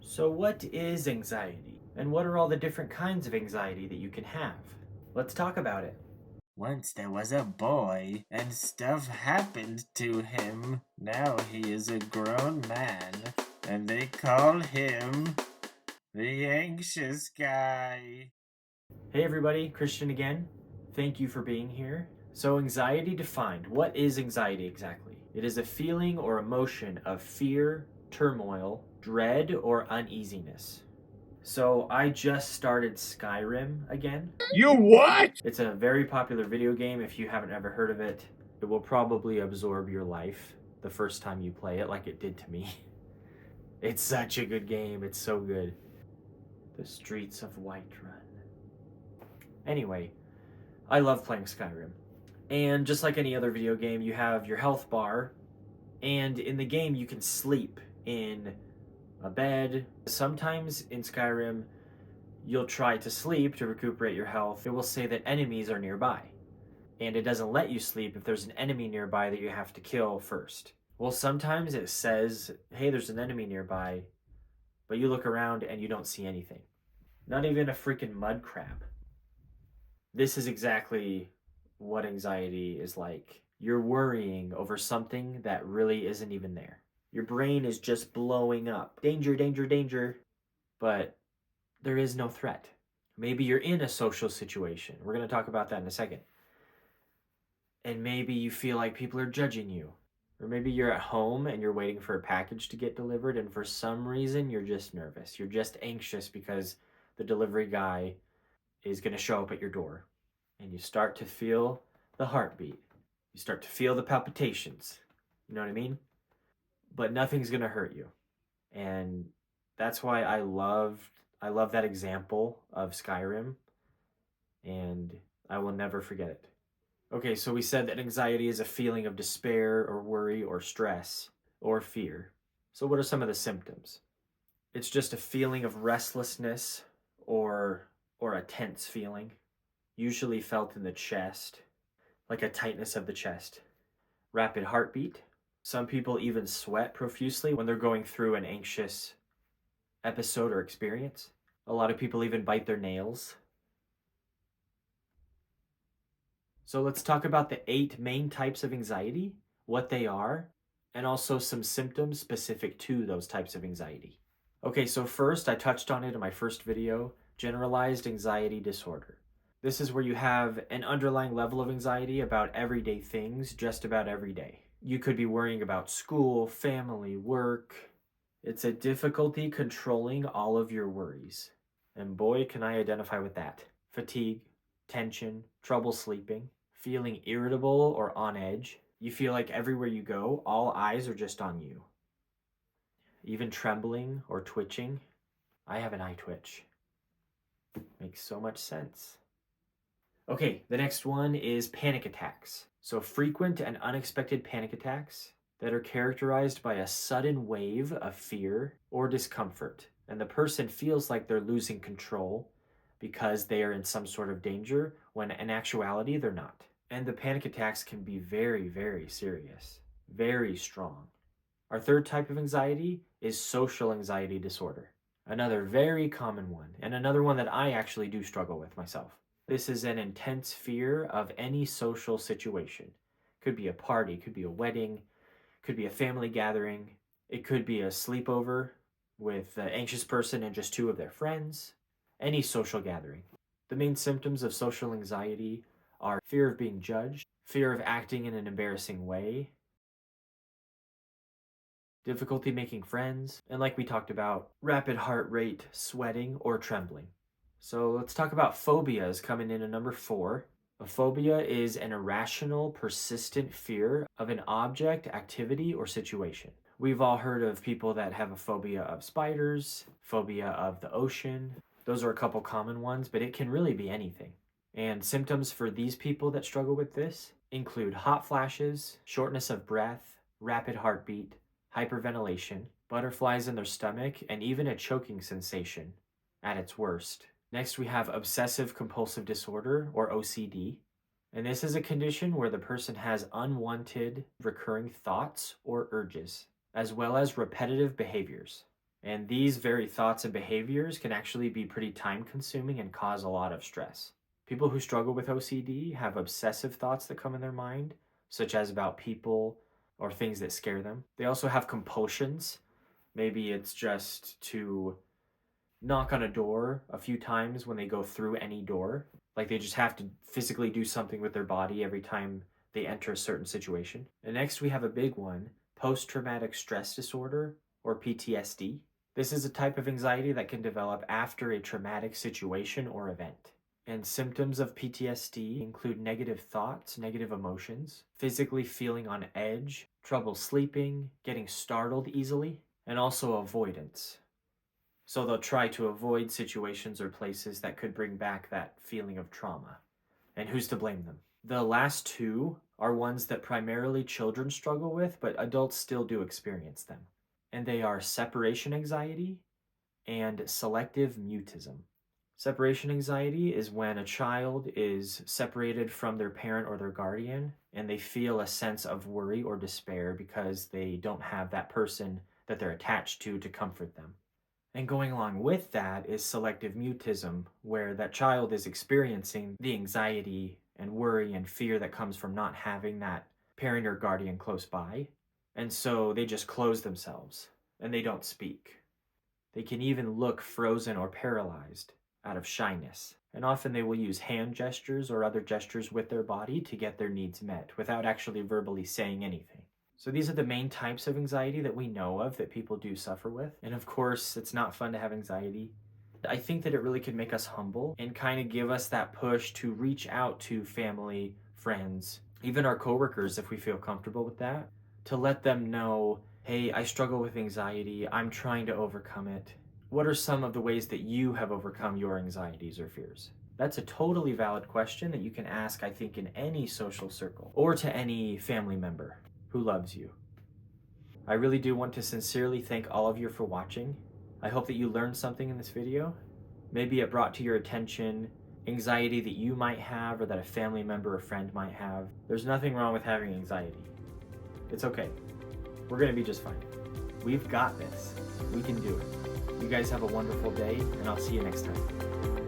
So what is anxiety? And what are all the different kinds of anxiety that you can have? Let's talk about it. Once there was a boy, and stuff happened to him. Now he is a grown man, and they call him the anxious guy. Hey everybody, Christian again. Thank you for being here. So anxiety defined. What is anxiety exactly? It is a feeling or emotion of fear, turmoil, dread, or uneasiness. So I just started Skyrim again. You what? It's a very popular video game. If you haven't ever heard of it, it will probably absorb your life the first time you play it, like it did to me. It's such a good game. It's so good. The Streets of Whiterun. Anyway, I love playing Skyrim. And just like any other video game, you have your health bar, and in the game you can sleep in a bed. Sometimes in Skyrim, you'll try to sleep to recuperate your health. It will say that enemies are nearby, and it doesn't let you sleep if there's an enemy nearby that you have to kill first. Well, sometimes it says, hey, there's an enemy nearby, but you look around and you don't see anything. Not even a freaking mud crab. This is exactly what anxiety is like. You're worrying over something that really isn't even there. Your brain is just blowing up. Danger, danger, danger. But there is no threat. Maybe you're in a social situation. We're going to talk about that in a second. And maybe you feel like people are judging you. Or maybe you're at home and you're waiting for a package to get delivered, and for some reason you're just nervous. You're just anxious because the delivery guy is going to show up at your door. And you start to feel the heartbeat. You start to feel the palpitations. You know what I mean? But nothing's going to hurt you. And that's why I love that example of Skyrim, and I will never forget it. Okay, so we said that anxiety is a feeling of despair or worry or stress or fear. So what are some of the symptoms? It's just a feeling of restlessness or a tense feeling, usually felt in the chest, like a tightness of the chest. Rapid heartbeat. Some people even sweat profusely when they're going through an anxious episode or experience. A lot of people even bite their nails. So let's talk about the 8 main types of anxiety, what they are, and also some symptoms specific to those types of anxiety. Okay, so first, I touched on it in my first video, generalized anxiety disorder. This is where you have an underlying level of anxiety about everyday things, just about every day. You could be worrying about school, family, work. It's a difficulty controlling all of your worries. And boy, can I identify with that. Fatigue, tension, trouble sleeping, feeling irritable or on edge. You feel like everywhere you go, all eyes are just on you. Even trembling or twitching. I have an eye twitch. Makes so much sense. Okay, the next one is panic attacks. So frequent and unexpected panic attacks that are characterized by a sudden wave of fear or discomfort. And the person feels like they're losing control because they are in some sort of danger, when in actuality, they're not. And the panic attacks can be very, very serious, very strong. Our third type of anxiety is social anxiety disorder. Another very common one, and another one that I actually do struggle with myself. This is an intense fear of any social situation. Could be a party, could be a wedding, could be a family gathering. It could be a sleepover with an anxious person and just 2 of their friends. Any social gathering. The main symptoms of social anxiety are fear of being judged, fear of acting in an embarrassing way, difficulty making friends, and like we talked about, rapid heart rate, sweating, or trembling. So let's talk about phobias coming in at number 4. A phobia is an irrational, persistent fear of an object, activity, or situation. We've all heard of people that have a phobia of spiders, phobia of the ocean. Those are a couple common ones, but it can really be anything. And symptoms for these people that struggle with this include hot flashes, shortness of breath, rapid heartbeat, hyperventilation, butterflies in their stomach, and even a choking sensation at its worst. Next, we have obsessive compulsive disorder, or OCD. And this is a condition where the person has unwanted recurring thoughts or urges, as well as repetitive behaviors. And these very thoughts and behaviors can actually be pretty time consuming and cause a lot of stress. People who struggle with OCD have obsessive thoughts that come in their mind, such as about people or things that scare them. They also have compulsions. Maybe it's just to knock on a door a few times when they go through any door. Like they just have to physically do something with their body every time they enter a certain situation. And next we have a big one, post traumatic stress disorder, or PTSD. This is a type of anxiety that can develop after a traumatic situation or event. And symptoms of PTSD include negative thoughts, negative emotions, physically feeling on edge, trouble sleeping, getting startled easily, and also avoidance. So they'll try to avoid situations or places that could bring back that feeling of trauma. And who's to blame them? The last two are ones that primarily children struggle with, but adults still do experience them. And they are separation anxiety and selective mutism. Separation anxiety is when a child is separated from their parent or their guardian, and they feel a sense of worry or despair because they don't have that person that they're attached to comfort them. And going along with that is selective mutism, where that child is experiencing the anxiety and worry and fear that comes from not having that parent or guardian close by. And so they just close themselves and they don't speak. They can even look frozen or paralyzed out of shyness. And often they will use hand gestures or other gestures with their body to get their needs met without actually verbally saying anything. So these are the main types of anxiety that we know of that people do suffer with. And of course, it's not fun to have anxiety. I think that it really can make us humble and kind of give us that push to reach out to family, friends, even our coworkers if we feel comfortable with that, to let them know, hey, I struggle with anxiety. I'm trying to overcome it. What are some of the ways that you have overcome your anxieties or fears? That's a totally valid question that you can ask, I think, in any social circle or to any family member who loves you. I really do want to sincerely thank all of you for watching. I hope that you learned something in this video. Maybe it brought to your attention anxiety that you might have or that a family member or friend might have. There's nothing wrong with having anxiety. It's okay. We're gonna be just fine. We've got this. We can do it. You guys have a wonderful day, and I'll see you next time.